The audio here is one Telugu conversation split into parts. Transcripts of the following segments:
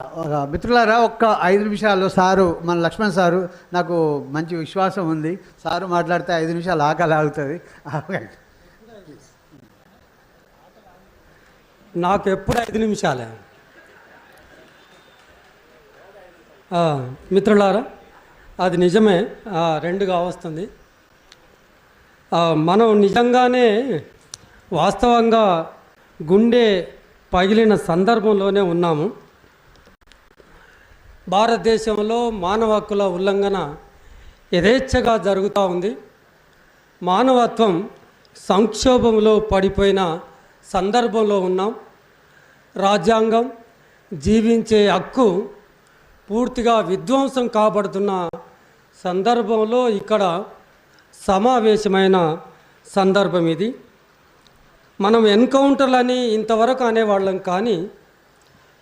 మిత్రులారా, ఒక్క 5 నిమిషాల్లో సారు, మన లక్ష్మణ్ సారు, నాకు మంచి విశ్వాసం ఉంది, సారు మాట్లాడితే 5 నిమిషాలు ఆకలి ఆగుతుంది. నాకు ఎప్పుడు 5 నిమిషాలే. మిత్రులారా, అది నిజమే, 2గా వస్తుంది. మనం నిజంగానే వాస్తవంగా గుండె పగిలిన సందర్భంలోనే ఉన్నాము. భారతదేశంలో మానవ హక్కుల ఉల్లంఘన యథేచ్ఛగా జరుగుతూ ఉంది. మానవత్వం సంక్షోభంలో పడిపోయిన సందర్భంలో ఉన్నాం. రాజ్యాంగం, జీవించే హక్కు పూర్తిగా విధ్వంసం కాబడుతున్న సందర్భంలో ఇక్కడ సమావేశమైన సందర్భం ఇది. మనం ఎన్కౌంటర్లని ఇంతవరకు అనేవాళ్ళం, కానీ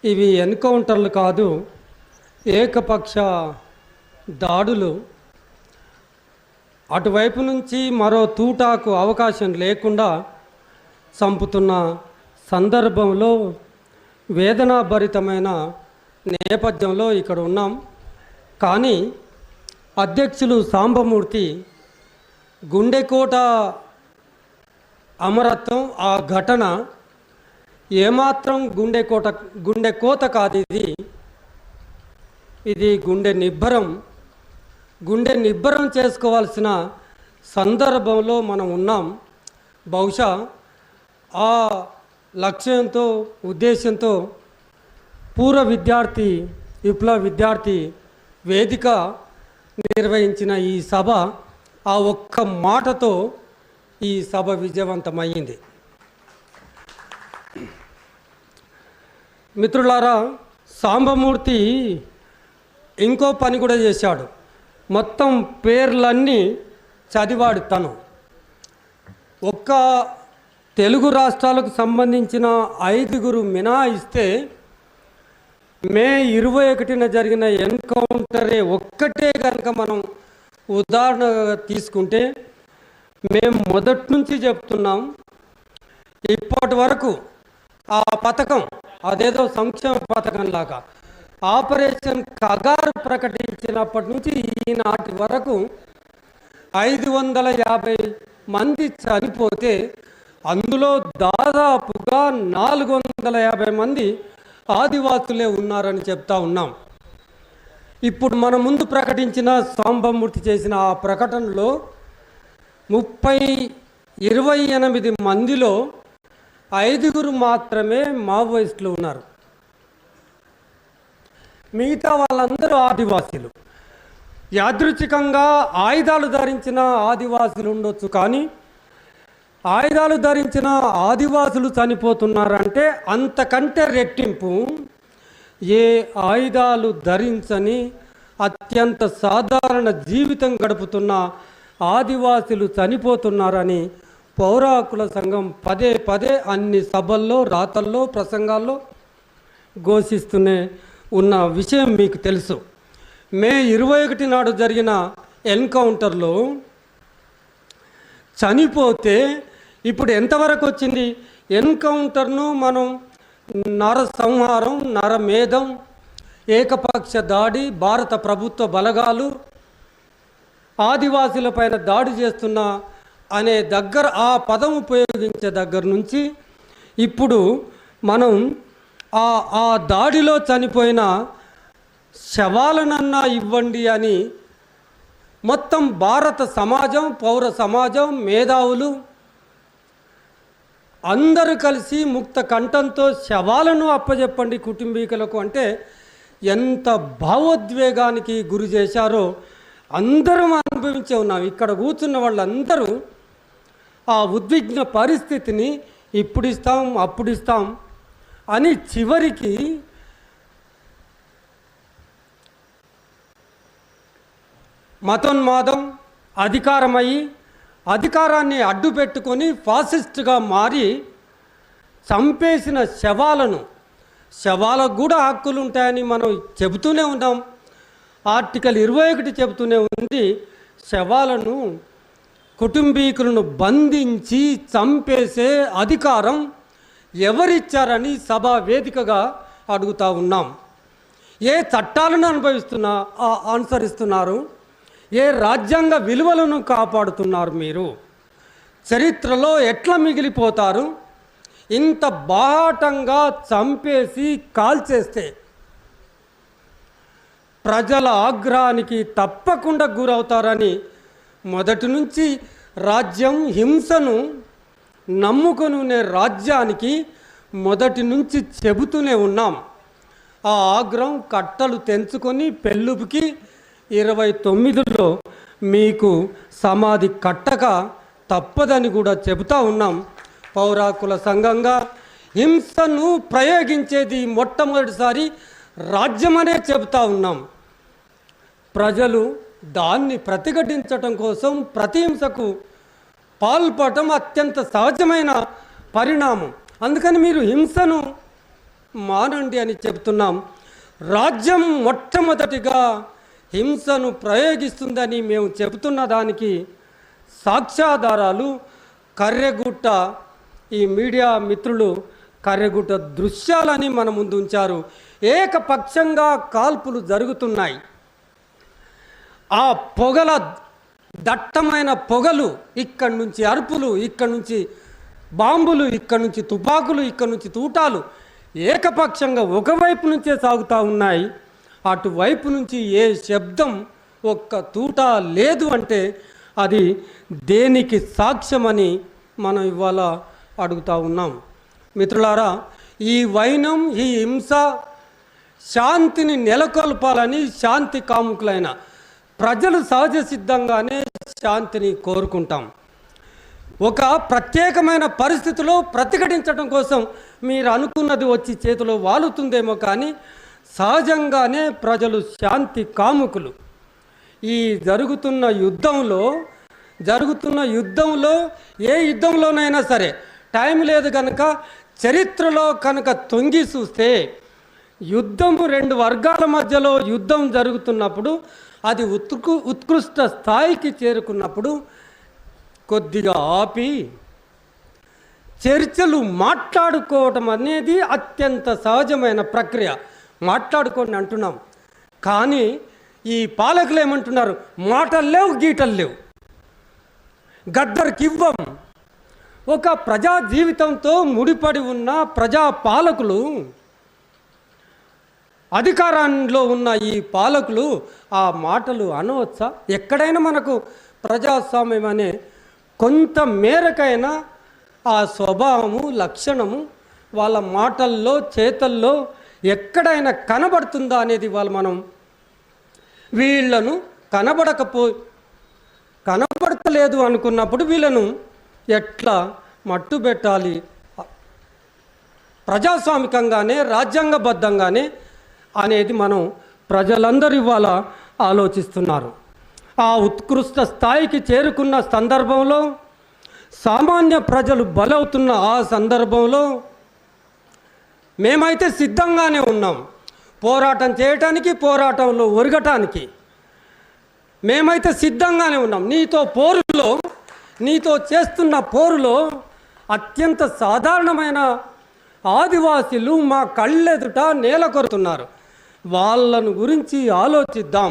ఇవి ఎన్కౌంటర్లు కాదు, ఏకపక్ష దాడులు. అటువైపు నుంచి మరో తూటాకు అవకాశం లేకుండా చంపుతున్న సందర్భంలో వేదనాభరితమైన నేపథ్యంలో ఇక్కడ ఉన్నాం. కానీ అధ్యక్షులు సాంబమూర్తి గుండెకోట అమరత్వం, ఆ ఘటన ఏమాత్రం గుండెకోత కాదు, ఇది గుండె నిబ్బరం చేసుకోవాల్సిన సందర్భంలో మనం ఉన్నాం. బహుశా ఆ లక్ష్యంతో, ఉద్దేశంతో విప్లవ విద్యార్థి వేదిక నిర్వహించిన ఈ సభ, ఆ ఒక్క మాటతో ఈ సభ విజయవంతమైంది. మిత్రులారా, సాంబమూర్తి ఇంకో పని కూడా చేశాడు. మొత్తం పేర్లన్నీ చదివాడు తను. ఒక్క తెలుగు రాష్ట్రాలకు సంబంధించిన 5గురు మినహాయిస్తే మే 21న జరిగిన ఎన్కౌంటరే ఒక్కటే కనుక మనం ఉదాహరణగా తీసుకుంటే, మేము మొదటి నుంచి చెప్తున్నాం, ఇప్పటి వరకు ఆ పథకం అదేదో సంక్షేమ పథకం లాగా ఆపరేషన్ కగారు ప్రకటించినప్పటి నుంచి ఈనాటి వరకు 550 మంది చనిపోతే అందులో దాదాపుగా 450 మంది ఆదివాసులే ఉన్నారని చెప్తా ఉన్నాం. ఇప్పుడు మన ముందు ప్రకటించిన సాంబమూర్తి చేసిన ఆ ప్రకటనలో 28 మందిలో 5గురు మాత్రమే మావోయిస్టులు ఉన్నారు. మిగతా వాళ్ళందరూ ఆదివాసీలు. యాదృచ్ఛికంగా ఆయుధాలు ధరించిన ఆదివాసులు ఉండొచ్చు, కానీ ఆయుధాలు ధరించిన ఆదివాసులు చనిపోతున్నారంటే అంతకంటే రెట్టింపు ఏ ఆయుధాలు ధరించని అత్యంత సాధారణ జీవితం గడుపుతున్న ఆదివాసులు చనిపోతున్నారని పౌర హక్కుల సంఘం పదే అన్ని సభల్లో, రాతల్లో, ప్రసంగాల్లో ఘోషిస్తూనే ఉన్న విషయం మీకు తెలుసు. మే 21 నాడు జరిగిన ఎన్కౌంటర్లో చనిపోతే ఇప్పుడు ఎంతవరకు వచ్చింది? ఎన్కౌంటర్ను మనం నరసంహారం, నరమేధం, ఏకపక్ష దాడి, భారత ప్రభుత్వ బలగాలు ఆదివాసీలపైన దాడి చేస్తున్న అనే దగ్గర, ఆ పదం ఉపయోగించే దగ్గర నుంచి ఇప్పుడు మనం ఆ దాడిలో చనిపోయిన శవాలనన్నా ఇవ్వండి అని మొత్తం భారత సమాజం, పౌర సమాజం, మేధావులు అందరూ కలిసి ముక్త కంఠంతో శవాలను అప్పజెప్పండి కుటుంబీకులకు అంటే ఎంత భావోద్వేగానికి గురి చేశారో అందరం అనుభవించే ఉన్నాం. ఇక్కడ కూర్చున్న వాళ్ళందరూ ఆ ఉద్విగ్న పరిస్థితిని ఇప్పుడు ఇస్తాం, అప్పుడు ఇస్తాం అని చివరికి మతోన్మాదం అధికారమయ్యి అధికారాన్ని అడ్డు పెట్టుకొని ఫాసిస్ట్గా మారి చంపేసిన శవాలకు కూడా హక్కులు ఉంటాయని మనం చెబుతూనే ఉన్నాం. ఆర్టికల్ 21 చెబుతూనే ఉంది, శవాలను, కుటుంబీకులను బంధించి చంపేసే అధికారం ఎవరిచ్చారని సభా వేదికగా అడుగుతూ ఉన్నాం. ఏ చట్టాలను అనుసరిస్తున్నారు, ఏ రాజ్యాంగ విలువలను కాపాడుతున్నారు, మీరు చరిత్రలో ఎట్లా మిగిలిపోతారు? ఇంత బాహాటంగా చంపేసి కాల్చేస్తే ప్రజల ఆగ్రహానికి తప్పకుండా గురవుతారని మొదటి నుంచి రాజ్యం హింసను నమ్ముకొని ఉన్న రాజ్యానికి మొదటి నుంచి చెబుతూనే ఉన్నాం. ఆ ఆగ్రహం కట్టలు తెంచుకొని పెళ్ళుపుకి 29లో మీకు సమాధి కట్టక తప్పదని కూడా చెబుతూ ఉన్నాం. పౌరాకుల సంఘంగా హింసను ప్రయోగించేది మొట్టమొదటిసారి రాజ్యమనే చెబుతూ ఉన్నాం. ప్రజలు దాన్ని ప్రతిఘటించటం కోసం ప్రతిహింసకు పాల్పడటం అత్యంత సహజమైన పరిణామం. అందుకని మీరు హింసను మానండి అని చెబుతున్నాం. రాజ్యం మొట్టమొదటిగా హింసను ప్రయోగిస్తుందని మేము చెబుతున్న దానికి సాక్ష్యాధారాలు కర్రెగుట్ట ఈ మీడియా మిత్రులు కర్రెగుట్ట దృశ్యాలని మన ముందు ఉంచారు. ఏకపక్షంగా కాల్పులు జరుగుతున్నాయి. ఆ పొగల దట్టమైన పొగలు, ఇక్కడి నుంచి అరుపులు, ఇక్కడి నుంచి బాంబులు, ఇక్కడి నుంచి తుపాకులు, ఇక్కడి నుంచి తూటాలు ఏకపక్షంగా ఒకవైపు నుంచే సాగుతూ ఉన్నాయి. అటువైపు నుంచి ఏ శబ్దం ఒక్క తూట లేదు అంటే అది దేనికి సాక్ష్యమని మనం ఇవాళ అడుగుతూ ఉన్నాం. మిత్రులారా, ఈ వైనం, ఈ హింస శాంతిని నెలకొల్పాలని శాంతి కాముకులైన ప్రజలు సహజ సిద్ధంగానే శాంతిని కోరుకుంటాం. ఒక ప్రత్యేకమైన పరిస్థితిలో ప్రతిఘటించడం కోసం మీరు అనుకున్నది వచ్చి చేతిలో వాలుతుందేమో, కానీ సహజంగానే ప్రజలు శాంతి కాముకులు. ఈ జరుగుతున్న యుద్ధంలో ఏ యుద్ధంలోనైనా సరే టైం లేదు కనుక చరిత్రలో కనుక తొంగి చూస్తే యుద్ధము 2 వర్గాల మధ్యలో యుద్ధం జరుగుతున్నప్పుడు అది ఉత్కృష్ట స్థాయికి చేరుకున్నప్పుడు కొద్దిగా ఆపి చర్చలు మాట్లాడుకోవటం అనేది అత్యంత సహజమైన ప్రక్రియ. మాట్లాడుకోండి అంటున్నాం, కానీ ఈ పాలకులు ఏమంటున్నారు? మాటలు లేవు, గీటలు లేవు, గద్దర్కివ్వం. ఒక ప్రజా జీవితంతో ముడిపడి ఉన్న ప్రజా పాలకులు, అధికారంలో ఉన్న ఈ పాలకులు ఆ మాటలు అనవచ్చా? ఎక్కడైనా మనకు ప్రజాస్వామ్యం అనే కొంత మేరకైనా ఆ స్వభావము, లక్షణము వాళ్ళ మాటల్లో, చేతల్లో ఎక్కడైనా కనబడుతుందా అనేది మనం వీళ్ళను కనబడతలేదు అనుకున్నప్పుడు వీళ్ళను ఎట్లా మట్టు పెట్టాలి? ప్రజాస్వామికంగానే, రాజ్యాంగబద్ధంగానే అనేది మనం ప్రజలందరూ ఇవాళ ఆలోచిస్తున్నారు. ఆ ఉత్కృష్ట స్థాయికి చేరుకున్న సందర్భంలో, సామాన్య ప్రజలు బలవుతున్న ఆ సందర్భంలో మేమైతే సిద్ధంగానే ఉన్నాం. పోరాటం చేయటానికి, పోరాటంలో ఒరగటానికి మేమైతే సిద్ధంగానే ఉన్నాం. నీతో చేస్తున్న పోరులో అత్యంత సాధారణమైన ఆదివాసీలు మా కళ్ళెదుట నేల కొరుతున్నారు. వాళ్ళను గురించి ఆలోచిద్దాం,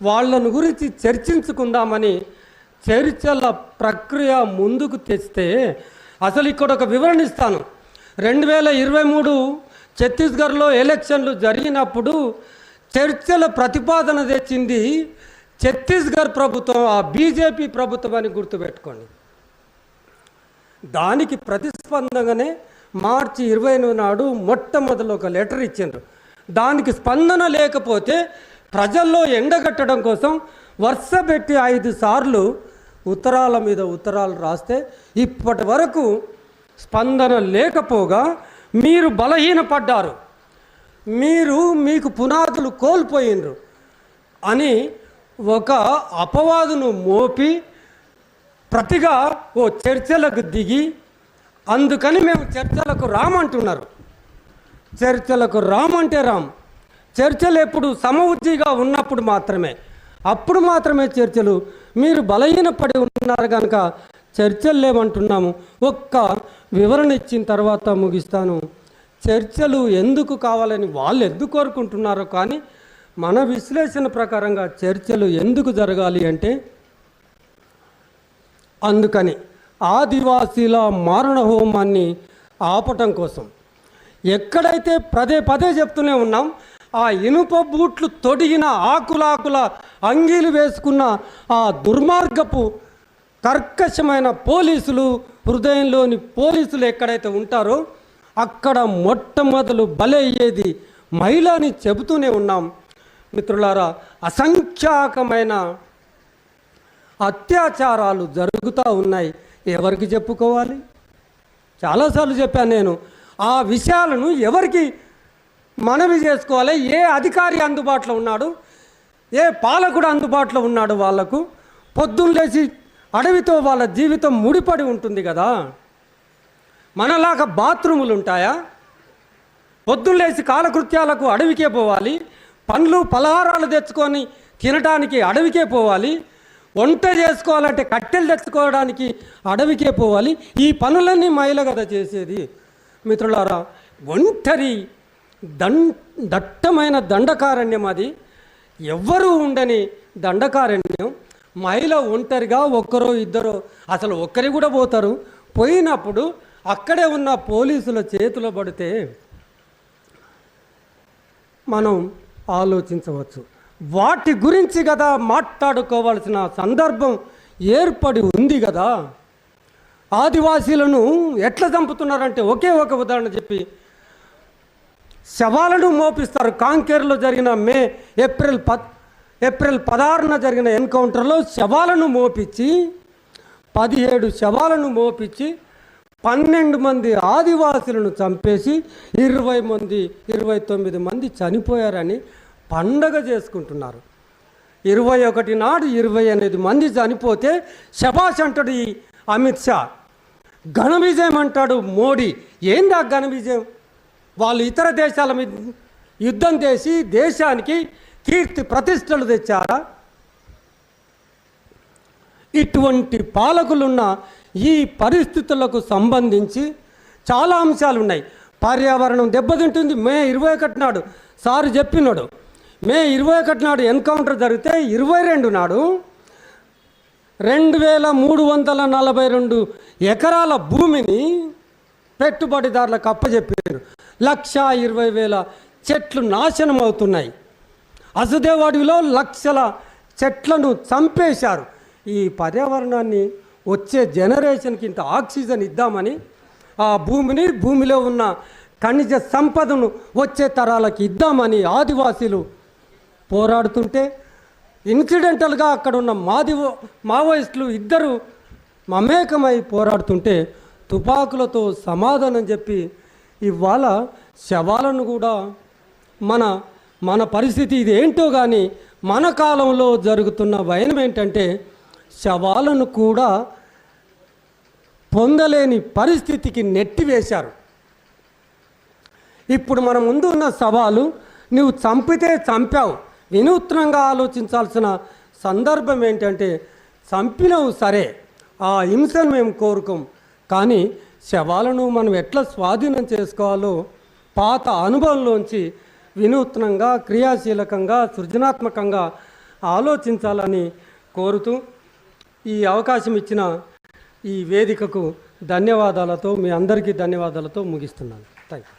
వాళ్ళను గురించి చర్చించుకుందామని చర్చల ప్రక్రియ ముందుకు తెస్తే, అసలు ఇక్కడ ఒక వివరణ ఇస్తాను. 2023 ఛత్తీస్గఢ్లో ఎలక్షన్లు జరిగినప్పుడు చర్చల ప్రతిపాదన తెచ్చింది ఛత్తీస్గఢ్ ప్రభుత్వం, ఆ బీజేపీ ప్రభుత్వం అని గుర్తుపెట్టుకోండి. దానికి ప్రతిస్పందనగానే మార్చి 28 నాడు మొట్టమొదటి ఒక లెటర్ ఇచ్చిండ్రు. దానికి స్పందన లేకపోతే ప్రజల్లో ఎండగట్టడం కోసం వరుస పెట్టి 5 సార్లు ఉత్తరాల మీద ఉత్తరాలు రాస్తే ఇప్పటి వరకు స్పందన లేకపోగా మీరు బలహీనపడ్డారు, మీకు పునాదులు కోల్పోయినరు అని ఒక అపవాదును మోపి ప్రతిగా ఓ చర్చలకు దిగి, అందుకని మేము చర్చలకు రామంటున్నారు. చర్చలకు రామంటే చర్చలు ఎప్పుడు సమవుజ్జిగా ఉన్నప్పుడు మాత్రమే, అప్పుడు మాత్రమే చర్చలు. మీరు బలహీనపడి ఉన్నారు కనుక చర్చలు లేవంటున్నాము. ఒక్క వివరణ ఇచ్చిన తర్వాత ముగిస్తాను. చర్చలు ఎందుకు కావాలని వాళ్ళు ఎందుకు కోరుకుంటున్నారో కానీ మన విశ్లేషణ ప్రకారంగా చర్చలు ఎందుకు జరగాలి అంటే అందుకని ఆదివాసీల మారణ హోమాన్ని ఆపటం కోసం. ఎక్కడైతే పదే పదే చెప్తూనే ఉన్నాం, ఆ ఇనుప బూట్లు తొడిగిన ఆకులాకుల అంగీలు వేసుకున్న ఆ దుర్మార్గపు కర్కశమైన పోలీసులు, హృదయంలోని పోలీసులు ఎక్కడైతే ఉంటారో అక్కడ మొట్టమొదలు బలయ్యేది మహిళ అని చెబుతూనే ఉన్నాం. మిత్రులారా, అసంఖ్యాకమైన అత్యాచారాలు జరుగుతూ ఉన్నాయి. ఎవరికి చెప్పుకోవాలి? చాలాసార్లు చెప్పాను నేను. ఆ విషయాలను ఎవరికి మనవి చేసుకోవాలి? ఏ అధికారి అందుబాటులో ఉన్నాడు, ఏ పాలకుడు అందుబాటులో ఉన్నాడు? వాళ్లకు పొద్దున్న లేచి అడవితో వాళ్ళ జీవితం ముడిపడి ఉంటుంది కదా. మనలాగా బాత్రూములు ఉంటాయా? పొద్దున్న లేచి కాలకృత్యాలకు అడవికే పోవాలి, పండ్లు పలహారాలు తెచ్చుకొని తినడానికి అడవికే పోవాలి, వంట చేసుకోవాలంటే కట్టెలు తెచ్చుకోవడానికి అడవికే పోవాలి. ఈ పనులన్నీ మహిళ కదా చేసేది. మిత్రులారా, ఒంటరి దట్టమైన దండకారణ్యం అది. ఎవ్వరూ ఉండని దండకారణ్యం. మహిళ ఒంటరిగా ఒక్కరో ఇద్దరో, అసలు ఒక్కరి కూడా పోతారు. పోయినప్పుడు అక్కడే ఉన్న పోలీసుల చేతిలో పడితే మనం ఆలోచించవచ్చు. వాటి గురించి కదా మాట్లాడుకోవాల్సిన సందర్భం ఏర్పడి ఉంది కదా. ఆదివాసీలను ఎట్లా చంపుతున్నారంటే ఒకే ఒక ఉదాహరణ చెప్పి, శవాలను మోపిస్తారు. కాంకేరులో జరిగిన ఏప్రిల్ 16న జరిగిన ఎన్కౌంటర్లో శవాలను మోపించి 17 శవాలను మోపించి 12 మంది ఆదివాసులను చంపేసి 29 మంది చనిపోయారని పండగ చేసుకుంటున్నారు. 21 నాడు 28 మంది చనిపోతే శభాష్ అంటాడు ఈ అమిత్ షా. ఘన విజయం అంటాడు మోడీ. ఏంది ఆ ఘన విజయం? వాళ్ళు ఇతర దేశాల మీద యుద్ధం చేసి దేశానికి కీర్తి ప్రతిష్టలు తెచ్చారా? ఇటువంటి పాలకులున్న ఈ పరిస్థితులకు సంబంధించి చాలా అంశాలు ఉన్నాయి. పర్యావరణం దెబ్బతింటుంది. మే 21 నాడు సారు చెప్పినాడు. మే 21 నాడు ఎన్కౌంటర్ జరిగితే 22 నాడు 2342 ఎకరాల భూమిని పెట్టుబడిదారులకు అప్పచెప్పారు. 1,20,000 చెట్లు నాశనం అవుతున్నాయి. అసదేవ్ అడవిలో లక్షల చెట్లను చంపేశారు. ఈ పర్యావరణాన్ని వచ్చే జనరేషన్కి ఇంత ఆక్సిజన్ ఇద్దామని ఆ భూమిలో ఉన్న ఖనిజ సంపదను వచ్చే తరాలకి ఇద్దామని ఆదివాసీలు పోరాడుతుంటే ఇన్సిడెంటల్గా అక్కడ ఉన్న మావోయిస్టులు ఇద్దరు మమేకమై పోరాడుతుంటే తుపాకులతో సమాధానం చెప్పి ఇవాళ శవాలను కూడా మన పరిస్థితి ఇది ఏంటో కానీ మన కాలంలో జరుగుతున్న వైనం ఏంటంటే శవాలను కూడా పొందలేని పరిస్థితికి నెట్టివేశారు. ఇప్పుడు మన ముందు ఉన్న సవాలు, నువ్వు చంపితే చంపావు. వినూత్నంగా ఆలోచించాల్సిన సందర్భం ఏంటంటే చంపినవు సరే, ఆ హింసను మేము కోరుకోం, కానీ శవాలను మనం ఎట్లా స్వాధీనం చేసుకోవాలో పాత అనుభవంలోంచి వినూత్నంగా, క్రియాశీలకంగా, సృజనాత్మకంగా ఆలోచించాలని కోరుతూ ఈ అవకాశం ఇచ్చిన ఈ వేదికకు ధన్యవాదాలతో, మీ అందరికీ ధన్యవాదాలతో ముగిస్తున్నాను. Thank you.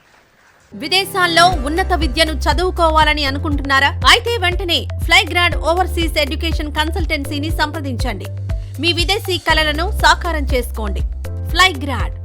విదేశాల్లో ఉన్నత విద్యను చదువుకోవాలని అనుకుంటున్నారా? అయితే వెంటనే ఫ్లైగ్రాడ్ ఓవర్సీస్ ఎడ్యుకేషన్ కన్సల్టెన్సీని సంప్రదించండి. మీ విదేశీ కలలను సాకారం చేసుకోండి. ఫ్లైగ్రాడ్